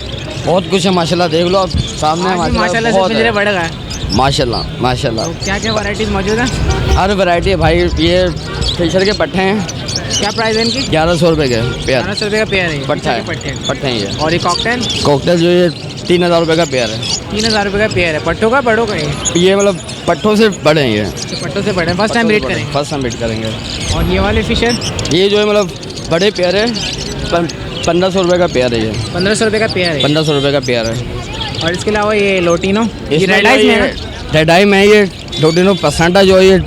बहुत कुछ है माशाल्लाह, देख लो आप सामने
माशाल्लाह से पिंजरे बढ़ गए।
माशाल्लाह माशाल्लाह।
क्या क्या वैरायटीज़ मौजूद हैं?
हर वैरायटी है भाई। ये फिशर के पट्टे हैं।
क्या प्राइस है इनकी?
1100 रुपये के पेयर।
1100 रुपये का पेयर है।
पट्टा है, पट्टे हैं ये।
और ये कॉकटेल?
कॉकटेल जो ये 3000 रुपये का पेयर है।
3000 रुपये का पेयर है। पट्टों का बड़ों का?
ये मतलब पट्टों से बड़े हैं ये।
पट्टों से बड़े। फर्स्ट टाइम ब्रीड करेंगे?
फर्स्ट टाइम ब्रीड करेंगे।
और ये वाले फिशर?
ये जो है मतलब बड़े पेयर है, 1500 रुपये का पेयर है ये।
1500 रुपये का पेयर है?
1500 रुपये का पेयर है।
और इसके अलावा ये लोटिनो? ये रेड आइज में है?
रेड आई में ये लोटिनो पसांटा जो है ये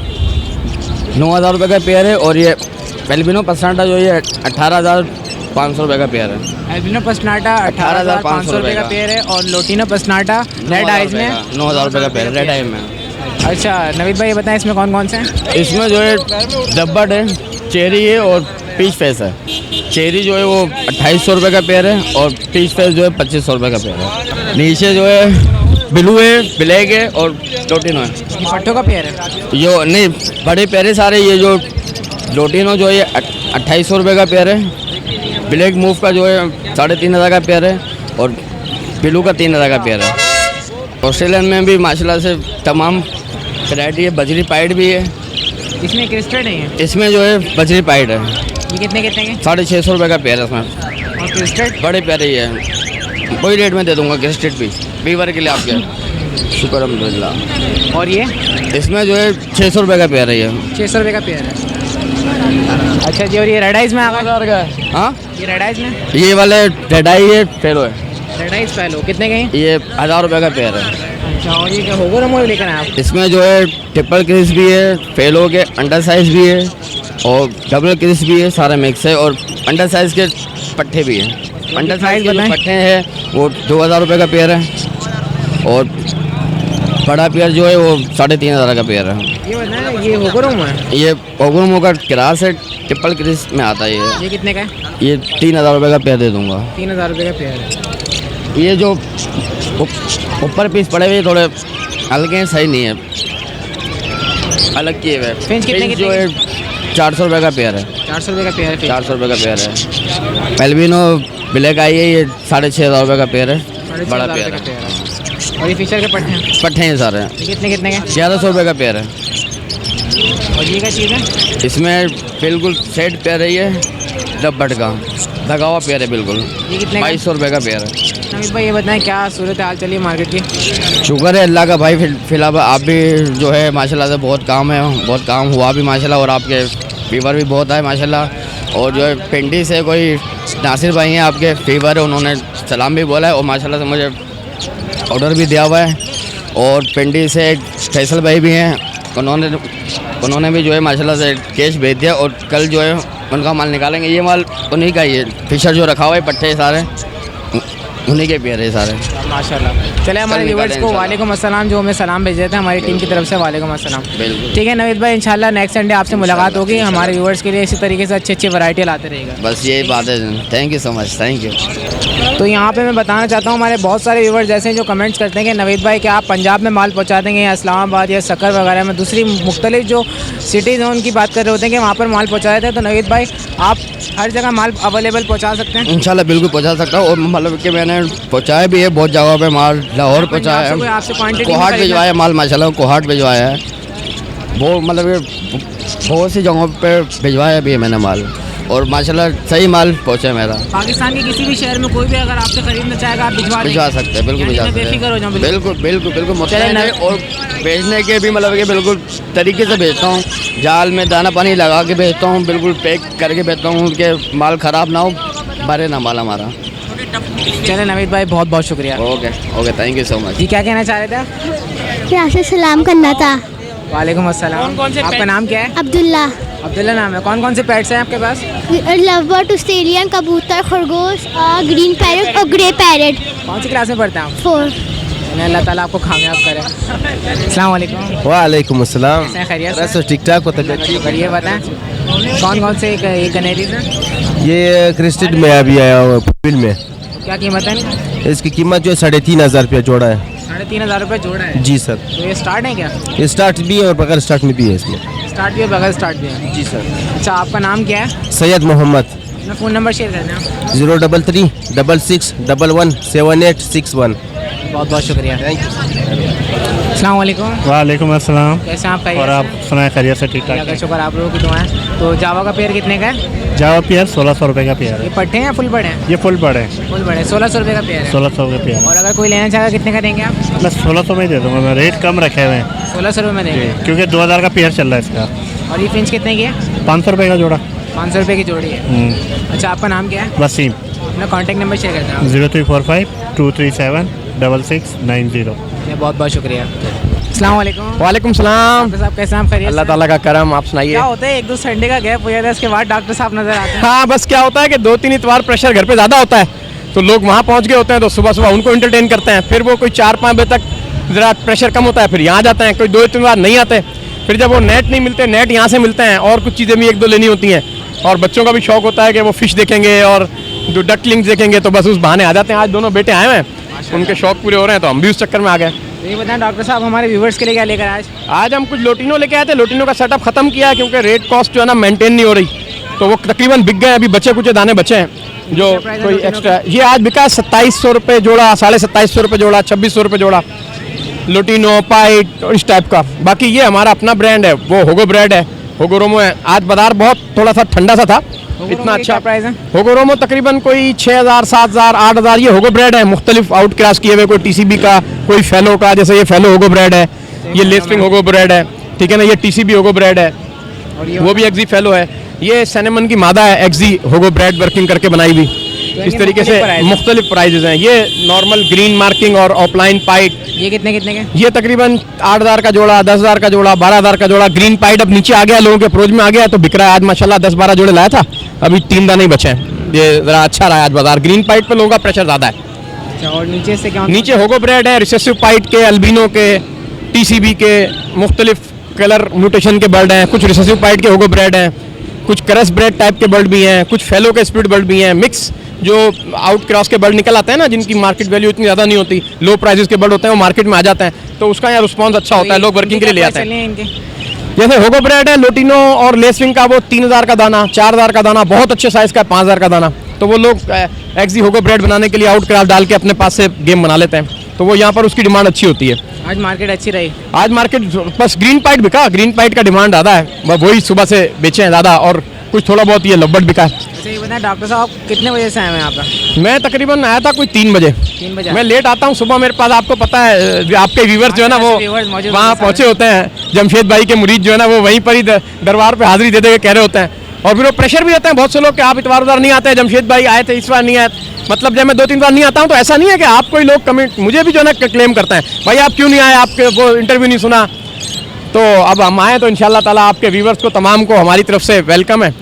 9000 रुपये का पेयर है। और ये एल्बिनो पसांटा जो ये 18500 रुपये का पेयर है।
एल्बिनो पसनाटा 18500 रुपये का पेयर है। और लोटिनो पसनाटा रेड आइज में
9000 रुपये का पेयर है, रेड आई में।
अच्छा नवीद भाई ये बताएं इसमें कौन कौन से हैं?
इसमें जो है डब्बट है, चेरी है और पीच फेस है। चेरी जो है वो 2800 रुपये का पेयर है और पीच फेस जो है 2500 रुपये का पेयर है। नीचे जो है ब्लू है, ब्लैक है और लोटिनो है।
ये पट्टों का पेयर है?
जो नहीं बड़े पेयर है सारे। ये जो लोटिनो जो है 2800 रुपये का पेयर है। ब्लैक मूव का जो है 3500 का पेयर है और ब्लू का 3000 का पेयर है। ऑस्ट्रेलियन में भी माशाल्लाह से तमाम वैरायटी है। बजरी पाइड भी है।
इसमें क्रिस्टेड है?
इसमें जो है बजरी पाइड है।
ये कितने कितने के?
650 रुपये का पेयर है इसमें।
और क्रिस्टेड?
बड़े प्यारे ही है, वही रेट में दे दूंगा क्रिस्टेड भी वीवर के लिए आपके। शुक्र अल्हम्दुलिल्लाह।
और ये
इसमें जो है 600 रुपये का पेयर है ये।
600 रुपये का पेयर है। अच्छा जी, और ये रेड आइज में आ गया?
हाँ,
ये रेड आइज में,
ये वाले रेड आई ये फेलो है,
रेड आइज पहलो कितने के हैं?
ये 1000 रुपये का पेयर है।
अच्छा, और ये क्या होगो रमो लेकर आए आप?
इसमें जो है ट्रिपल क्रिस भी है, फेलो के अंडर साइज भी है और डबल क्रिस भी है, सारा मिक्स है। और अंडर साइज के पट्टे भी हैं। अंडर साइज के जो पट्टे हैं वो 2000 रुपये का पेयर है और बड़ा पेयर जो है वो 3500 का पेयर है।
ये बताएं, ये होगो रमो है? ये
होगो रमो का क्रास है, ट्रिपल क्रिस में आता है
ये कितने का है?
ये 3000 रुपये का पेयर दे दूँगा।
3000 रुपये का पेयर है।
ये जो ऊपर पीस पड़े हुए थोड़े हल्के हैं, सही नहीं है, अलग किए हुए।
फिंच कितने
जो है 400 रुपये का पेयर है।
400 रुपये का पेयर है?
400 रुपये का पेयर है। पेल्विनो ब्लैक आई है, ये 6500 रुपये का पेयर है, बड़ा पेयर है।
और ये फिशर के पट्टे हैं?
पट्टे हैं सारे।
कितने कितने के?
1100 रुपये का पेयर है।
और ये क्या चीज़ है?
इसमें बिल्कुल सेट पेयर है, ये डब्बट का लगा हुआ पेयर है बिल्कुल।
ये कितने?
2200 रुपये का पेयर है।
नवीद भाई ये बताएं क्या सूरत हाल चली है मार्केट की?
शुक्र है अल्लाह का भाई, फिलहाल आप भी जो है माशाल्लाह से बहुत काम है, बहुत काम हुआ भी माशाल्लाह, और आपके फीवर भी बहुत है माशाल्लाह। और जो है पिंडी से कोई नासिर भाई हैं आपके फीवर है, उन्होंने सलाम भी बोला है और माशाल्लाह से मुझे ऑर्डर भी दिया हुआ है। और पिंडी से एक फैसल भाई भी हैं, उन्होंने भी जो है माशाल्लाह से कैश भेज दिया और कल जो है उनका माल निकालेंगे। ये माल उन्हीं का ही है, फिशर जो रखा हुआ है पट्टे सारे उन्हीं के पेयर है सारे
माशाल्लाह। चले हमारे व्यूवर्स को वालेकुम अस्सलाम, जो हमें सलाम भेज देते हैं हमारी टीम की तरफ से, वालेकुम अस्सलाम। ठीक है नवीद भाई, इंशाल्लाह नेक्स्ट संडे आपसे मुलाकात होगी। हमारे व्यूवर्स के लिए इसी तरीके से अच्छी अच्छी वैरायटी लाते रहेगा।
बस यही बात है। Thank you so much, thank you.
तो यहाँ पे मैं बताना चाहता हूँ, हमारे बहुत सारे व्यूवर्स जैसे हैं जो कमेंट्स करते हैं कि नवीद भाई क्या आप पंजाब में माल पहुँचा देंगे या इस्लामाबाद या सक्कर वगैरह में, दूसरी मुख्तलिफ जो सिटीज़ हैं उनकी बात कर रहे होते हैं कि वहाँ पर माल पहुँचा देते हैं। तो नवीद भाई आप हर जगह माल अवेलेबल पहुँचा सकते हैं?
इंशाल्लाह बिल्कुल पहुँचा सकता हूँ, और मतलब कि मैंने पहुँचाया भी है बहुत जगह पे माल। लाहौर पहुँचाया है, कोहाट भिजवाया माल माशाल्लाह, कोहाट भिजवाया है, वो मतलब बहुत सी जगहों पे भिजवाया भी है मैंने माल, और माशाल्लाह सही माल पहुँचा मेरा।
पाकिस्तान के किसी भी शहर में कोई भी अगर आपसे खरीदना चाहेगा आप भिजवा
सकते हैं, बिल्कुल भिजवा सकते हैं, बिल्कुल बिल्कुल बिल्कुल मुतमईन है। और भेजने के भी मतलब कि बिल्कुल तरीके से भेजता हूँ, जाल में दाना पानी लगा के भेजता हूँ, बिल्कुल पैक करके भेजता हूँ कि माल ख़राब ना हो, भरे ना माल हमारा।
चले नवीद भाई बहुत बहुत शुक्रिया।
Okay okay, thank you so much.
जी क्या कहना चाह रहे थे?
यहाँ से सलाम करना था।
वालेकुम अस्सलाम। आपका नाम क्या है?
अब्दुल्ला।
अब्दुल्ला नाम है। कौन कौन से पेट्स हैं आपके पास?
लव बर्ड, ऑस्ट्रेलियन कबूतर, खरगोश, ग्रीन पैरेट और ग्रे पैरेट।
कौन सी क्लास में पढ़ते हैं आप?
4।
अल्लाह ताला आपको कामयाब करे। अस्सलाम वालेकुम।
वालेकुम अस्सलाम।
खैरियत
बस ठीक ठाक हो, तबीयत ठीक है?
ये बताएं कौन कौन से ये कनेरीज हैं?
ये क्रिस्टल में अभी आया हुआ बिल में।
क्या कीमत है?
इसकी कीमत जो है 3500 रुपया जोड़ा है।
3500 रुपये जोड़ा है?
जी सर।
तो ये स्टार्ट है क्या?
ये स्टार्ट भी है और बगैर स्टार्ट में भी है, इसमें
स्टार्ट भी है बगैर स्टार्ट भी है।
जी सर।
अच्छा आपका नाम क्या है?
सैयद मोहम्मद।
अपना फ़ोन नंबर शेयर कर दें।
03366116161।
बहुत बहुत शुक्रिया, थैंक यू। अस्सलाम वालेकुम।
वालेकुम अस्सलाम।
कैसे आप? खैरियत?
और आप सुनाए खैरियत से? ठीक ठाक।
अगर शुक्र आप लोगों की दुआएं। तो जावा का पेयर कितने का है?
जावा पेयर 1600 रुपये का पेयर है।
ये पट्टे हैं या फुल बड़े हैं?
ये फुल बड़े हैं।
फुल बड़े 1600 रुपये का पेयर है।
1600 का पेयर।
और अगर कोई लेना चाहेगा कितने का देंगे आप?
मैं 1600 में ही दे दूँगा, मैं रेट कम रखे हुए हैं।
1600 रुपये में देंगे
क्योंकि 2000 का पेयर चल रहा है इसका।
और ये फिंच कितने की है?
500 रुपये का जोड़ा।
500 रुपये की जोड़ी है। अच्छा आपका नाम क्या है?
वसीम।
अपना कॉन्टैक्ट नंबर शेयर करते हैं।
0345-237-6690।
बहुत बहुत शुक्रिया। अस्सलाम वालेकुम।
वालेकुम सलाम।
डॉक्टर साहब कैसे हैं? खैरियत?
अल्लाह ताला का करम, आप सुनाइए।
क्या होता है, एक दो संडे का गैप हो जाता है, उसके बाद डॉक्टर साहब नजर आते हैं?
हाँ बस क्या होता है कि 2-3 इतवार प्रेशर घर पे ज़्यादा होता है, तो लोग वहाँ पहुँच गए होते हैं, तो सुबह सुबह उनको एंटरटेन करते हैं, फिर वो कोई 4-5 बजे तक ज़रा प्रेशर कम होता है, फिर यहाँ जाते हैं, कोई 2-3 बार नहीं आते, फिर जब वो नेट नहीं मिलते, नेट यहाँ से मिलते हैं, और कुछ चीज़ें भी 1-2 लेनी होती हैं, और बच्चों का भी शौक होता है कि वो फिश देखेंगे और जो डकलिंग्स देखेंगे, तो बस उस बहाने आ जाते हैं। आज दोनों बेटे आए हैं, उनके शौक पूरे हो रहे हैं, तो हम भी उस चक्कर में आ गए।
ये बताएं डॉक्टर साहब हमारे व्यूवर्स के लिए क्या लेकर
आज हम कुछ लोटिनो लेके आए थे। लोटिनो का सेटअप खत्म किया है क्योंकि रेट कॉस्ट जो है ना मेंटेन नहीं हो रही, तो वो तकरीबन बिक गए। अभी बचे कुछ दाने बचे हैं जो कोई एक्स्ट्रा। ये आज बिका 2700 रुपये जोड़ा, 2750 रुपये जोड़ा, 2600 रुपये जोड़ा, लोटिनो पाइट इस टाइप का। बाकी ये हमारा अपना ब्रांड है, वो होगो ब्रेड है, होगो रोमो है। आज बाजार बहुत थोड़ा सा ठंडा सा था, इतना अच्छा
प्राइस है।
होगो रोमो तकरीबन कोई 6000, 7000, 8000 ये होगो ब्रेड है। मुख्तलिफ आउट क्लास किए हुए, कोई TCB का, कोई फेलो का, जैसे ये फेलो होगो ब्रेड है, ये लेस्टिंग होगो ब्रेड है, ठीक है ना, ये TCB होगो ब्रेड है, वो भी एक्जी फेलो है। ये सैनेमन की मादा है, एक्जी होगो ब्रेड वर्किंग करके बनाई हुई। इस तरीके से मुख्तलिफ प्राइजेज हैं। ये नॉर्मल ग्रीन मार्किंग और ऑफलाइन पाइट,
ये कितने कितने के?
ये तकरीबन 8,000 का जोड़ा, 10,000 का जोड़ा, 12,000 का जोड़ा। ग्रीन पाइट अब नीचे आ गया, लोगों के प्रोज में आ गया तो बिक रहा है। आज माशाल्लाह 10-12 जोड़े लाया था, अभी 3 दाने ही बचे हैं। ये ज़रा अच्छा रहा है आज बाजार। ग्रीन पाइट पे लोगों का प्रेशर ज़्यादा है।
अच्छा, और नीचे से क्या?
नीचे होगो ब्रेड है, रिसेसिव पाइट के, अल्बिनो के, TCB के, मुख्तलिफ कलर म्यूटेशन के बर्ड हैं। कुछ रिसेसिव पाइट के होगो ब्रेड हैं, कुछ करस ब्रेड टाइप के बर्ड भी हैं, कुछ फेलो के स्प्लिट बर्ड भी हैं। मिक्स जो आउट क्रॉस के बर्ड निकल आते हैं ना, जिनकी मार्केट वैल्यू इतनी ज़्यादा नहीं होती, लो प्राइसेस के बर्ड होते हैं, वो मार्केट में आ जाते हैं, तो उसका यहाँ रिस्पॉन्स अच्छा होता है, लोग वर्किंग के लिए ले आते हैं। जैसे होगो ब्रेड है, लोटिनो और लेसविंग का, वो 3,000 का दाना, 4,000 का दाना, बहुत अच्छे साइज़ का 5,000 का दाना। तो वो लोग एक्जी होगो ब्रेड बनाने के लिए आउट क्रॉस डाल के अपने पास से गेम बना लेते हैं, तो वो यहाँ पर उसकी डिमांड अच्छी होती है।
आज मार्केट अच्छी रही?
आज मार्केट बस ग्रीन पाइट बिका, ग्रीन पाइट का डिमांड ज़्यादा है, वही सुबह से बेचे हैं ज़्यादा, और कुछ थोड़ा बहुत ये लब्बट बिका है।
अच्छा, ये बताएं डॉक्टर साहब कितने बजे से आए हैं यहाँ पर?
मैं तकरीबन आया था कोई 3 बजे।
3 बजे?
मैं लेट आता हूँ सुबह, मेरे पास आपको पता है आपके व्यूवर्स जो है ना वो वहाँ पहुँचे होते हैं। जमशेद भाई के मुरीद जो है ना वो वहीं पर ही दरबार पे हाजिरी देते हुए कह रहे होते हैं, और फिर वो प्रेशर भी रहता है बहुत से लोग कि आप इतवार उतार नहीं आते हैं, जमशेद भाई आए थे इस बार नहीं आए। मतलब जब मैं 2-3 बार नहीं आता हूँ तो ऐसा नहीं है कि आप कोई लोग कमेंट मुझे भी जो है ना क्लेम करते हैं, भाई आप क्यों नहीं आए, आपके वो इंटरव्यू नहीं सुना। तो अब हम आए तो इंशाल्लाह ताला आपके व्यूवर्स को तमाम को हमारी तरफ से वेलकम है,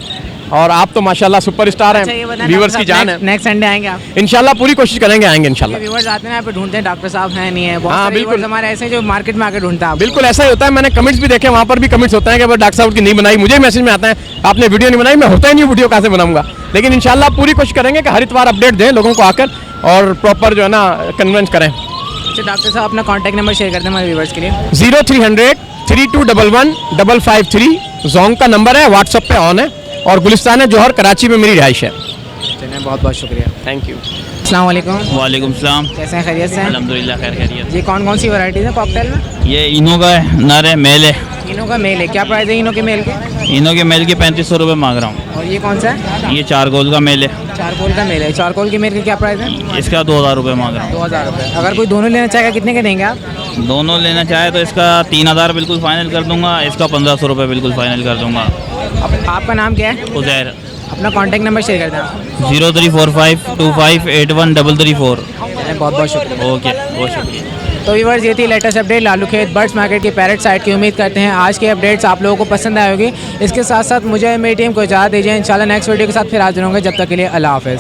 और आप तो माशाल्लाह सुपरस्टार हैं, व्यूवर्स की जान है।
नेक्स्ट संडे आएंगे आप?
इंशाल्लाह पूरी कोशिश करेंगे, आएंगे इंशाल्लाह।
व्यूवर्स आते हैं यहाँ पे ढूंढते हैं डॉक्टर साहब हैं नहीं है, बहुत
हाँ,
सारे
बिल्कुल।
viewers हमारे ऐसे जो मार्केट में आकर ढूंढते हैं।
बिल्कुल ऐसा ही होता है, मैंने कमेंट्स भी देखे, वहाँ पर भी कमेंट्स होते हैं कि डॉक्टर साहब की नहीं बनाई, मुझे मैसेज में आता है आपने वीडियो नहीं बनाई, मैं होता ही नहीं वीडियो कहाँ से बनाऊंगा। लेकिन इंशाल्लाह पूरी कोशिश करेंगे कि हर इतवार अपडेट दें लोगों को आकर, और प्रॉपर जो है ना कन्विंस करें।
अच्छा डॉक्टर साहब अपना कॉन्टैक्ट नंबर शेयर करते हैं हमारे व्यूवर्स के लिए।
0300 3211 553 जोंग का नंबर है, व्हाट्सएप पे ऑन है, और गुलिस्तान जौहर कराची में मेरी रिहाइश है।
चलिए बहुत बहुत शुक्रिया,
थैंक यू।
अस्सलाम वालेकुम।
वालेकुम सलाम।
कैसे हैं, खैरियत से हैं?
अल्हम्दुलिल्लाह खैर खैरियत।
ये कौन कौन सी वैरायटीज़ हैं कॉकटेल में?
ये इनो का है, नर है, मेल है।
इनो का मेल है, क्या प्राइस है इनो के मेल के?
इनो के मेल के 3500 रुपये मांग रहा हूँ।
और ये कौन सा है?
ये चारकोल का मेल है।
चारकोल का मेल है, चारकोल के मेल के क्या प्राइस है?
इसका 2,000 रुपये मांग रहा हूँ।
2,000 रुपये। अगर कोई दोनों लेना चाहेगा कितने के देंगे आप?
दोनों लेना चाहे तो इसका 3,000 बिल्कुल फाइनल कर दूंगा, इसका 1,500 रुपये बिल्कुल फाइनल कर दूंगा।
आपका नाम क्या है?
उजैर।
अपना कॉन्टैक्ट नंबर शेयर कर दें।
0345258134।
बहुत बहुत शुक्रिया।
ओके, बहुत शुक्रिया।
तो व्यूअर्स ये थी लेटेस्ट अपडेट लालू खेत बर्ड्स मार्केट की पैरेट साइट की। उम्मीद करते हैं आज के अपडेट्स आप लोगों को पसंद आए होगी। इसके साथ साथ मुझे मेरी टीम को इजाज़त दीजिए, इंशाल्लाह नेक्स्ट वीडियो के साथ फिर हाजिर होंगे। जब तक के लिए अल्लाह हाफ़िज़।